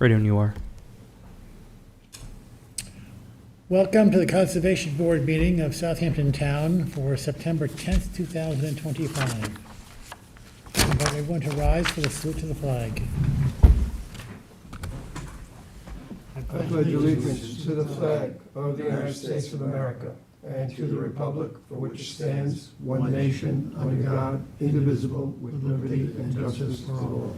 Ready when you are. Welcome to the Conservation Board meeting of Southampton Town for September 10th, 2025. I invite everyone to rise for the salute to the flag. I pledge allegiance to the flag of the United States of America and to the republic for which it stands, one nation, under God, indivisible, with liberty and justice for all.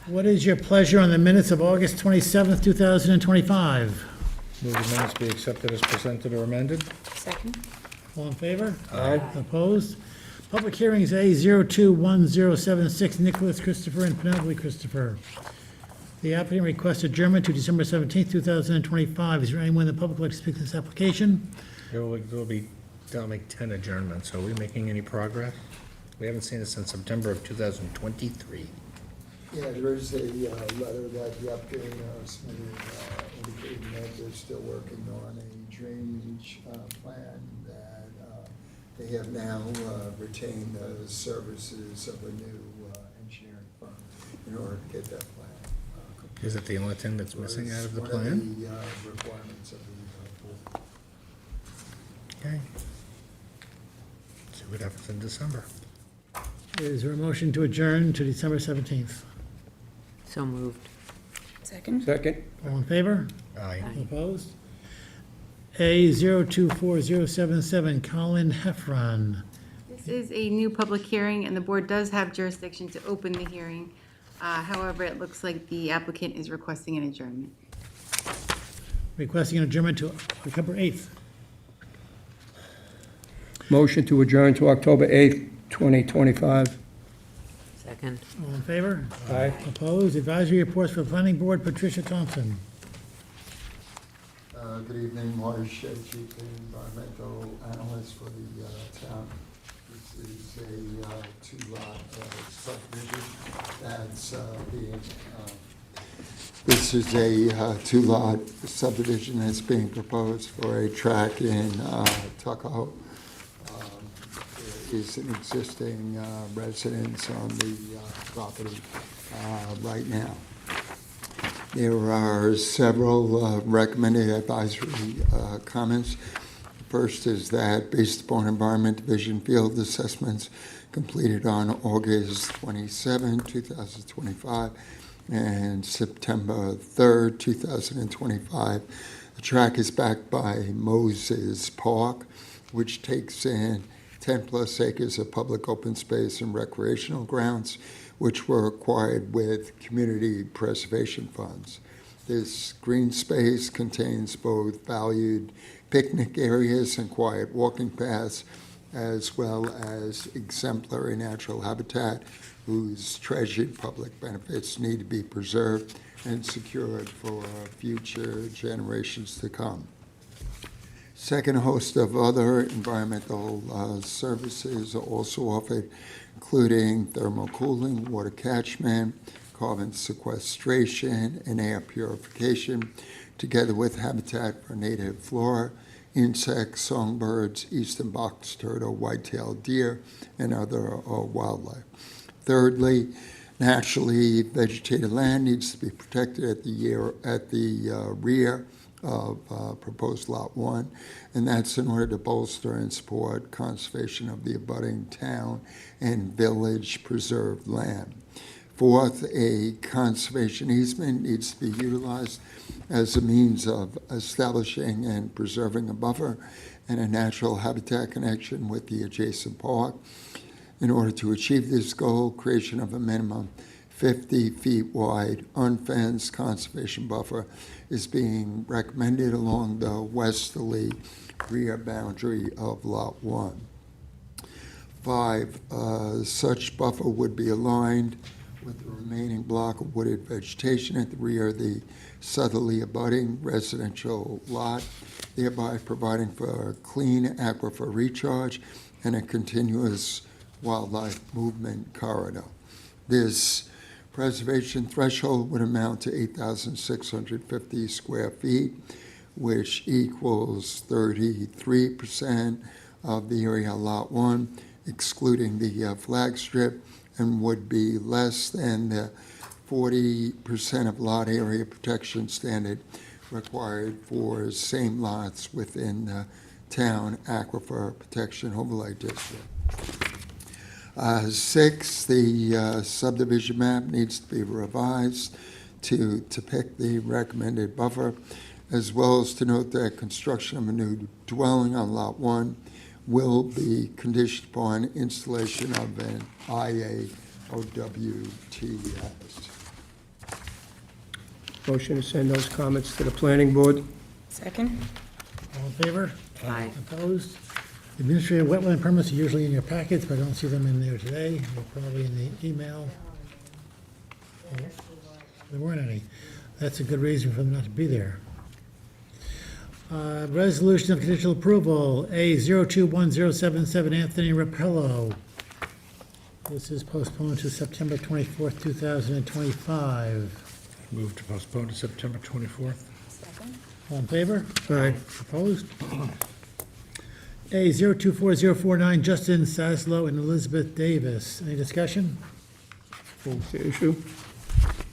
What is your pleasure on the minutes of August 27th, 2025? Move the minutes be accepted as presented or amended. Second? All in favor? Aye. Opposed? Public hearings A021076, Nicholas Christopher and Penelope Christopher. The applicant requests adjournment to December 17th, 2025. Is there anyone in the public who would like to speak to this application? There'll be 10 adjournments. Are we making any progress? We haven't seen it since September of 2023. Yeah, there is a letter that the applicant submitted indicating that they're still working on a drainage plan that they have now retained the services of a new engineering firm in order to get that plan complete. Is it the only thing that's missing out of the One plan? of the requirements of the board. Okay. See what happens in December. Is there a motion to adjourn to December 17th? So moved. Second? Second. All in favor? Aye. Opposed? A024077, Colin Heffron. This is a new public hearing, and the board does have jurisdiction to open the hearing. However, it looks like the applicant is requesting an adjournment. Requesting an adjournment to October 8th. Motion to adjourn to October 8th, 2025. Second. All in favor? Aye. Opposed? Advisory reports for Planning Board, Patricia Thompson. Good evening, Marty Shea, Chief Environmental Analyst for the town. This is a two-lot subdivision that's being, this is a two-lot subdivision that's being proposed for a track in Tuckahoe. There is an existing residence on the property right now. There are several recommended advisory comments. First is that based upon Environment Division field assessments completed on August 27, 2025 and September 3rd, 2025, the track is backed by Moses Park, which takes in 10 plus acres of public open space and recreational grounds, which were acquired with community preservation funds. This green space contains both valued picnic areas and quiet walking paths, as well as exemplary natural habitat whose treasured public benefits need to be preserved and secured for future generations to come. Second, a host of other environmental services are also offered, including thermal cooling, water catchment, carbon sequestration, and air purification, together with habitat for native flora, insects, songbirds, eastern box turtle, white-tailed deer, and other wildlife. Thirdly, naturally vegetated land needs to be protected at the rear of proposed Lot 1, and that's in order to bolster and support conservation of the abutting town and village preserved land. Fourth, a conservation easement needs to be utilized as a means of establishing and preserving a buffer and a natural habitat connection with the adjacent park. In order to achieve this goal, creation of a minimum 50 feet wide unfenced conservation buffer is being recommended along the westerly rear boundary of Lot 1. 5, such buffer would be aligned with the remaining block of wooded vegetation at the rear of the southerly abutting residential lot, thereby providing for a clean aquifer recharge and a continuous wildlife movement corridor. This preservation threshold would amount to 8,650 square feet, which equals 33% of the area of Lot 1 excluding the flag strip, and would be less than the 40% of lot area protection standard required for same lots within the town aquifer protection overlay district. 6, the subdivision map needs to be revised to depict the recommended buffer, as well as to note that construction of a new dwelling on Lot 1 will be conditioned upon installation of an IAOWTS. Motion to send those comments to the planning board. Second? All in favor? Aye. Opposed? Administrative wetland permits are usually in your packets, but I don't see them in there today. They're probably in the email. There weren't any. That's a good reason for them not to be there. Resolution of conditional approval, A021077 Anthony Rapello. This is postponed to September 24th, 2025. Move to postpone to September 24th. All in favor? Aye. Opposed? A024049 Justin Saslow and Elizabeth Davis. Any discussion? Move to issue.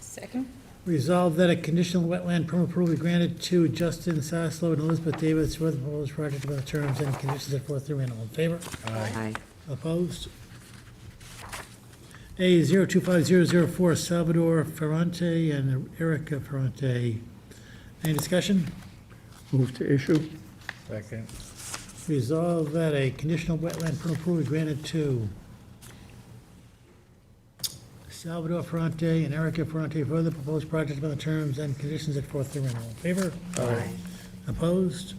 Second? Resolved that a conditional wetland permit approval be granted to Justin Saslow and Elizabeth Davis for the proposed project about the terms and conditions set forth therein. All in favor? Aye. Opposed? A025004 Salvador Ferrante and Erica Ferrante. Any discussion? Move to issue. Second. Resolved that a conditional wetland permit approval be granted to Salvador Ferrante and Erica Ferrante for the proposed project about the terms and conditions set forth therein. All in favor? Aye. Opposed?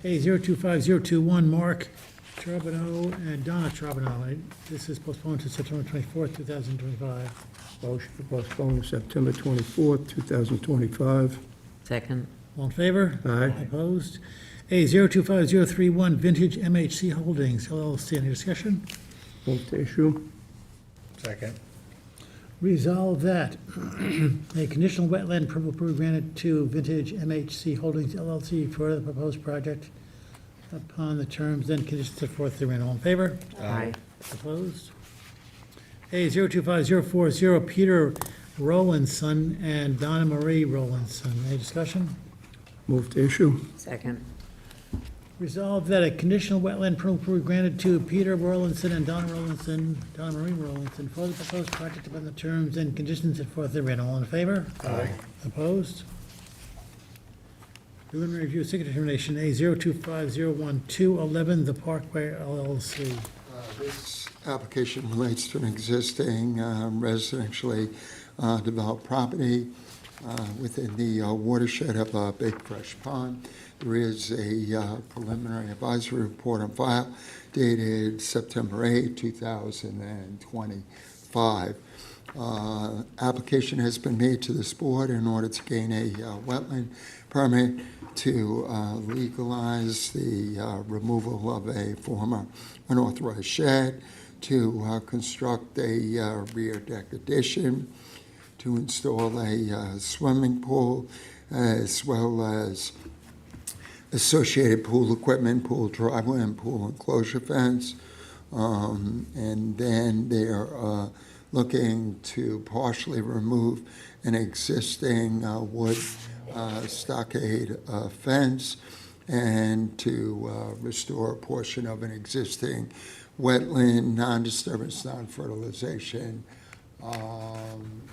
A025021 Mark Charbonneau and Donna Charbonneau. This is postponed to September 24th, 2025. Motion to postpone to September 24th, 2025. Second? All in favor? Aye. Opposed? A025031 Vintage MHC Holdings LLC. Any discussion? Move to issue. Second. Resolve that a conditional wetland permit approval granted to Vintage MHC Holdings LLC for the proposed project upon the terms and conditions set forth therein. All in favor? Aye. Opposed? A025040 Peter Rowlandson and Donna Marie Rowlandson. Any discussion? Move to issue. Second? Resolved that a conditional wetland permit approval granted to Peter Rowlandson and Donna Marie Rowlandson for the proposed project upon the terms and conditions set forth therein. All in favor? Aye. Opposed? Preliminary review signature determination, A02501211, The Parkway LLC. This application relates to an existing residentially developed property within the watershed of Big Fresh Pond. There is a preliminary advisory report on file dated September 8, 2025. Application has been made to this board in order to gain a wetland permit to legalize the removal of a former unauthorized shed, to construct a rear deck addition, to install a swimming pool, as well as associated pool equipment, pool driveway, and pool enclosure fence. And then they're looking to partially remove an existing wood stockade fence and to restore a portion of an existing wetland, non-disturbance, non-fertilization,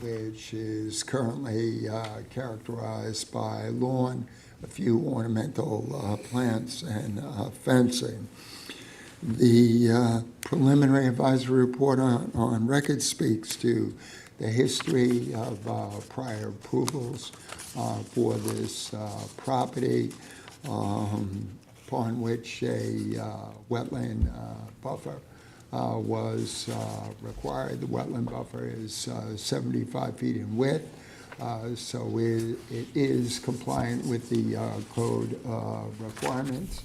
which is currently characterized by lawn, a few ornamental plants, and fencing. The preliminary advisory report on record speaks to the history of prior approvals for this property, upon which a wetland buffer was required. The wetland buffer is 75 feet in width, so it is compliant with the code requirements.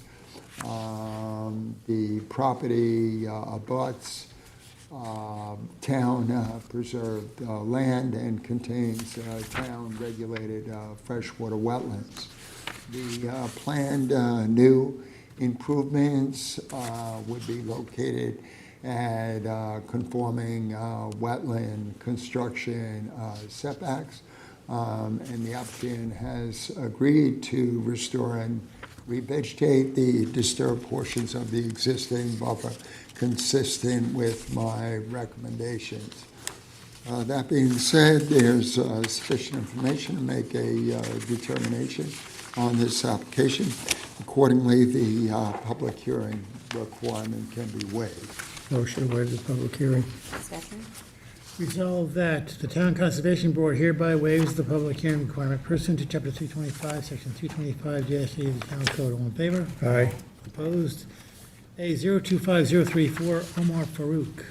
The property abuts town preserved land and contains town regulated freshwater wetlands. The planned new improvements would be located at conforming wetland construction setbacks. And the applicant has agreed to restore and revegetate the disturbed portions of the existing buffer consistent with my recommendations. That being said, there's sufficient information to make a determination on this application. Accordingly, the public hearing requirement can be waived. Motion to waive the public hearing. Second. Resolve that the Town Conservation Board hereby waives the public hearing requirement pursuant to Chapter 325, Section 325-8 of the Town Code. All in favor? Aye. Opposed? A 025034, Omar Farouk.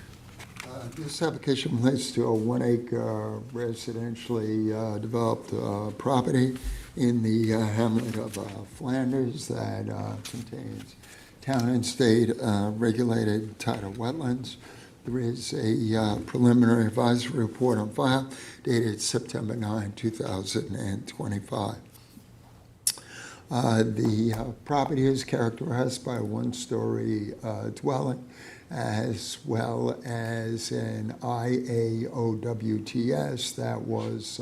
This application relates to a 1 acre residentially developed property in the hamlet of Flanders that contains town and state regulated tidal wetlands. There is a preliminary advisory report on file dated September 9, 2025. The property is characterized by a one-story dwelling as well as an IAOWTS that was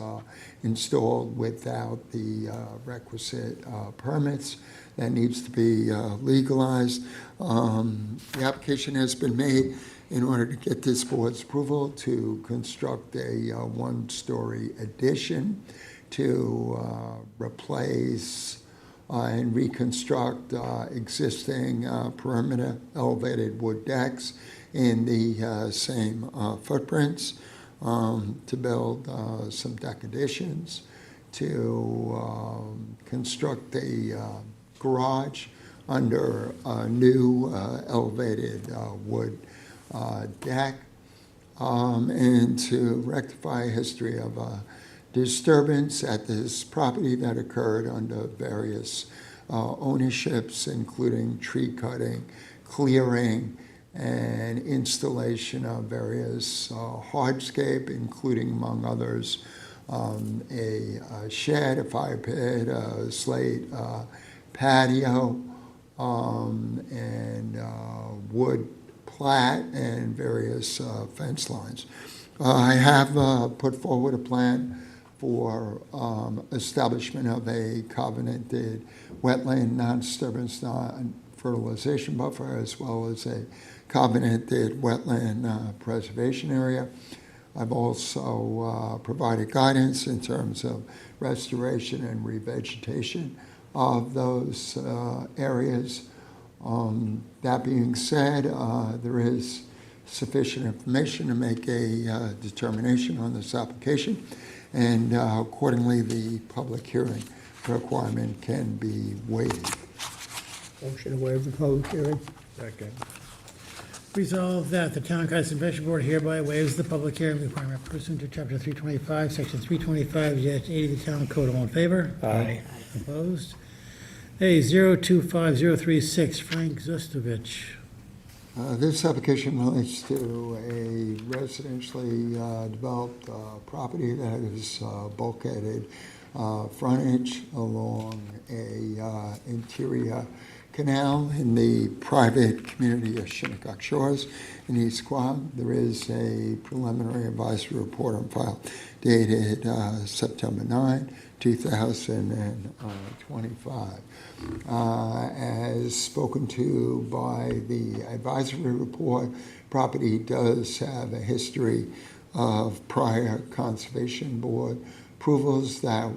installed without the requisite permits. That needs to be legalized. The application has been made in order to get this board's approval to construct a one-story addition to replace and reconstruct existing perimeter elevated wood decks in the same footprints, to build some deck additions, to construct a garage under a new elevated wood deck, and to rectify a history of disturbance at this property that occurred under various ownerships, including tree cutting, clearing, and installation of various hardscape, including, among others, a shed, a fire pit, a slate patio, and wood plat, and various fence lines. I have put forward a plan for establishment of a covenanted wetland non-disturbance, non-fertilization buffer, as well as a covenanted wetland preservation area. I've also provided guidance in terms of restoration and revegetation of those areas. That being said, there is sufficient information to make a determination on this application, and accordingly the public hearing requirement can be waived. Motion to waive the public hearing. Second. Resolve that the Town Conservation Board hereby waives the public hearing requirement pursuant to Chapter 325, Section 325-8 of the Town Code. All in favor? Aye. Opposed? A 025036, Frank Zustovich. This application relates to a residentially developed property that is bulkheaded frontage along a interior canal in the private community of Shinnecock Shores in East Quogue. There is a preliminary advisory report on file dated September 9, 2025. As spoken to by the advisory report, property does have a history of prior Conservation Board approvals that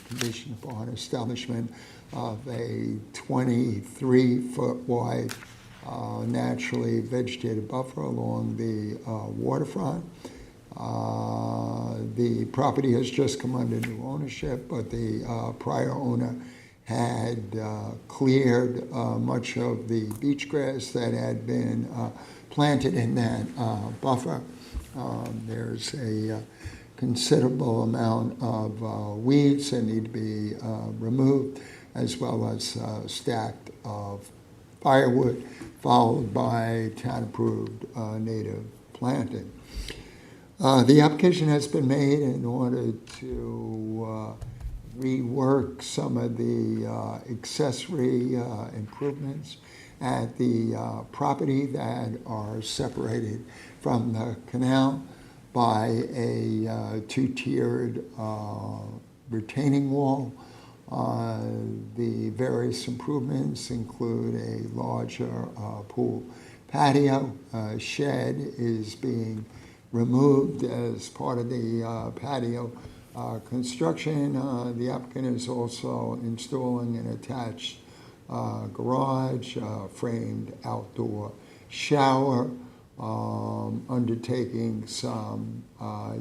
conditioned upon establishment of a 23-foot wide naturally vegetated buffer along the waterfront. The property has just come under new ownership, but the prior owner had cleared much of the beach grass that had been planted in that buffer. There's a considerable amount of weeds that need to be removed, as well as stacked of firewood, followed by town-approved native planting. The application has been made in order to rework some of the accessory improvements at the property that are separated from the canal by a two-tiered retaining wall. The various improvements include a larger pool patio. A shed is being removed as part of the patio construction. The applicant is also installing an attached garage, framed outdoor shower, undertaking some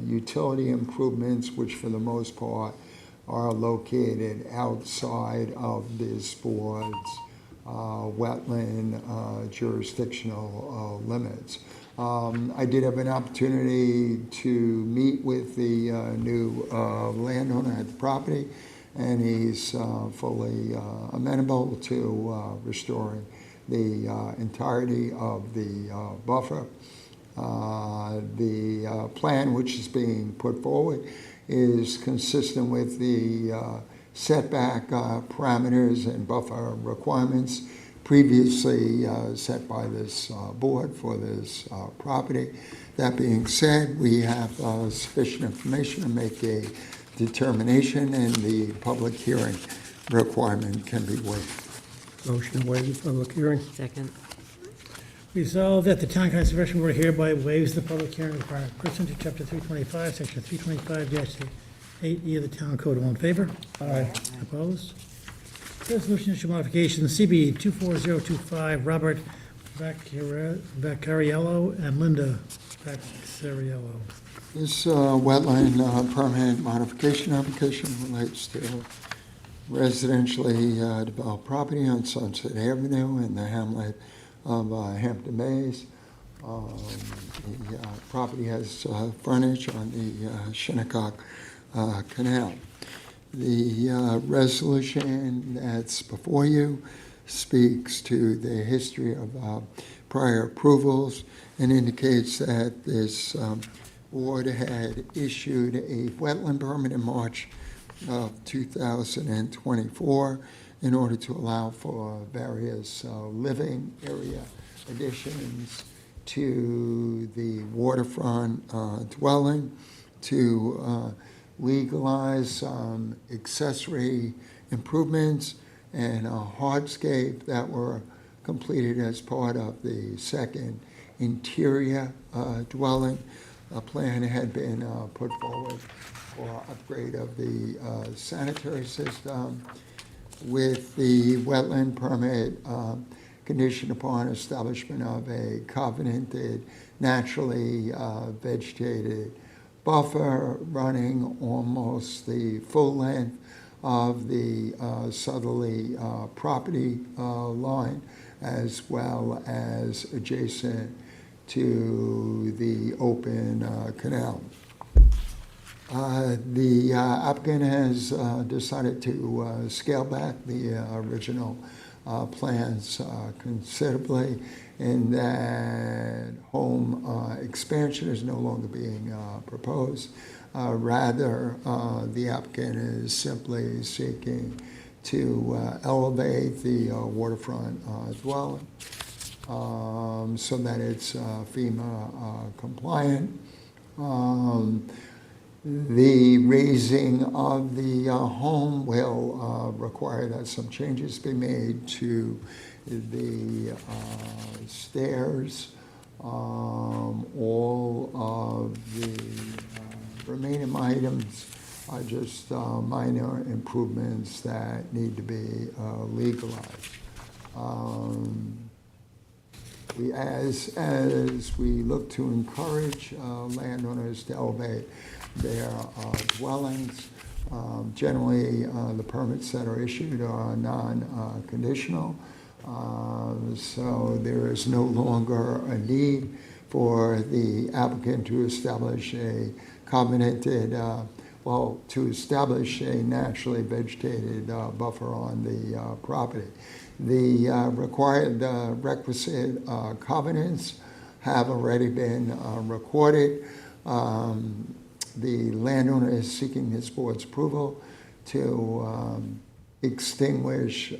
utility improvements, which for the most part are located outside of this board's wetland jurisdictional limits. I did have an opportunity to meet with the new landowner at the property, and he's fully amenable to restoring the entirety of the buffer. The plan which is being put forward is consistent with the setback parameters and buffer requirements previously set by this board for this property. That being said, we have sufficient information to make a determination, and the public hearing requirement can be waived. Motion to waive the public hearing. Second. Resolved that the Town Conservation Board hereby waives the public hearing requirement pursuant to Chapter 325, Section 325-8E of the Town Code. All in favor? Aye. Opposed? Resolution issue modification, CB 24025, Robert Vaccariello and Linda Vaccariello. This wetland permit modification application relates to residentially developed property on Sunset Avenue in the hamlet of Hampton Bays. The property has frontage on the Shinnecock Canal. The resolution that's before you speaks to the history of prior approvals and indicates that this board had issued a wetland permit in March of 2024 in order to allow for various living area additions to the waterfront dwelling, to legalize some accessory improvements and a hardscape that were completed as part of the second interior dwelling. A plan had been put forward for upgrade of the sanitary system with the wetland permit conditioned upon establishment of a covenanted, naturally vegetated buffer running almost the full length of the southerly property line, as well as adjacent to the open canal. The applicant has decided to scale back the original plans considerably, in that home expansion is no longer being proposed. Rather, the applicant is simply seeking to elevate the waterfront dwelling so that it's FEMA compliant. The raising of the home will require that some changes be made to the stairs. All of the remaining items are just minor improvements that need to be legalized. As we look to encourage landowners to elevate their dwellings, generally the permits that are issued are non-conditional, so there is no longer a need for the applicant to establish a covenanted, to establish a naturally vegetated buffer on the property. The requisite covenants have already been recorded. The landowner is seeking this board's approval to extinguish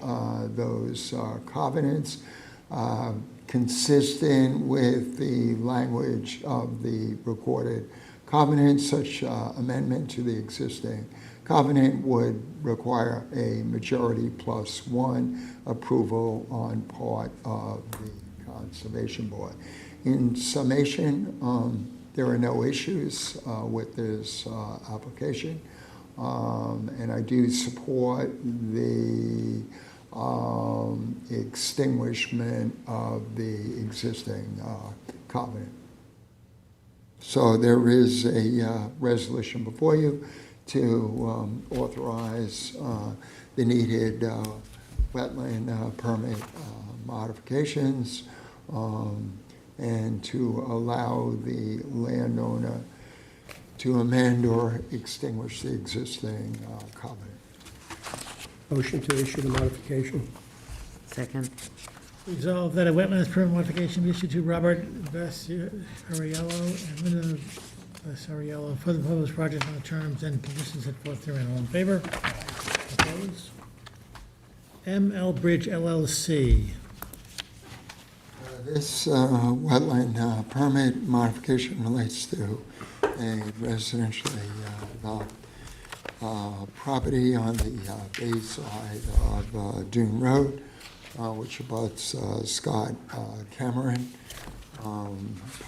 those covenants consistent with the language of the recorded covenant. Such amendment to the existing covenant would require a majority plus one approval on part of the Conservation Board. In summation, there are no issues with this application, and I do support the extinguishment of the existing covenant. So there is a resolution before you to authorize the needed wetland permit modifications and to allow the landowner to amend or extinguish the existing covenant. Motion to issue the modification. Second. Resolve that a wetlands permit modification be issued to Robert Vasariello and Linda Vasariello for the proposed project on the terms and conditions set forth therein. All in favor? Opposed? ML Bridge LLC. This wetland permit modification relates to a residentially developed property on the bay side of Dune Road, which abuts Scott Cameron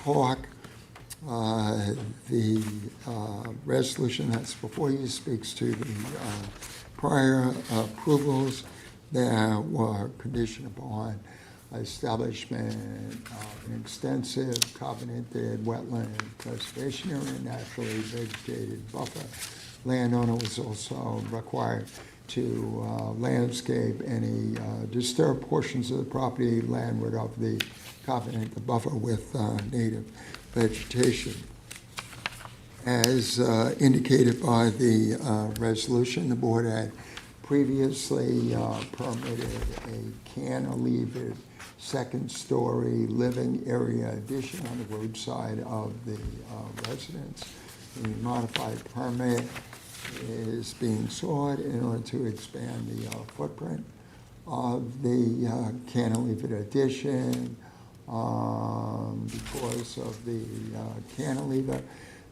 Park. The resolution that's before you speaks to the prior approvals that were conditioned upon establishment of an extensive covenanted wetland preservation area and naturally vegetated buffer. Landowner was also required to landscape any disturbed portions of the property landward of the covenant, the buffer with native vegetation. As indicated by the resolution, the board had previously permitted a cantilevered second-story living area addition on the roadside of the residence. The modified permit is being sought in order to expand the footprint of the cantilevered addition because of the cantilever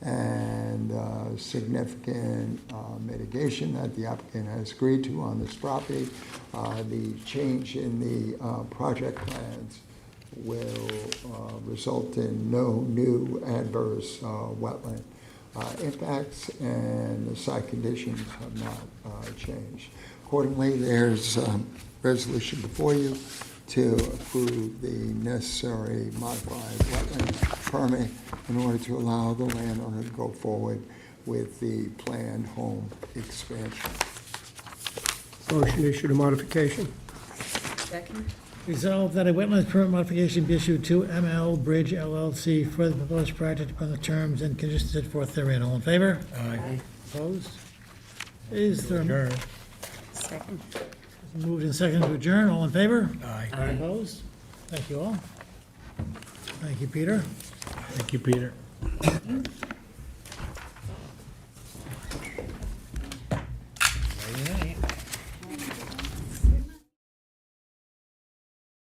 and significant mitigation that the applicant has agreed to on this property. The change in the project plans will result in no new adverse wetland impacts, and the site conditions have not changed. Accordingly, there's a resolution before you to approve the necessary modified wetland permit in order to allow the landowner to go forward with the planned home expansion. Motion to issue the modification. Second. Resolve that a wetlands permit modification be issued to ML Bridge LLC for the proposed project upon the terms and conditions set forth therein. All in favor? Aye. Opposed? Is there Adjourn. Second. moved and seconded to adjourn? All in favor? Aye. Opposed? Thank you all. Thank you, Peter. Thank you, Peter.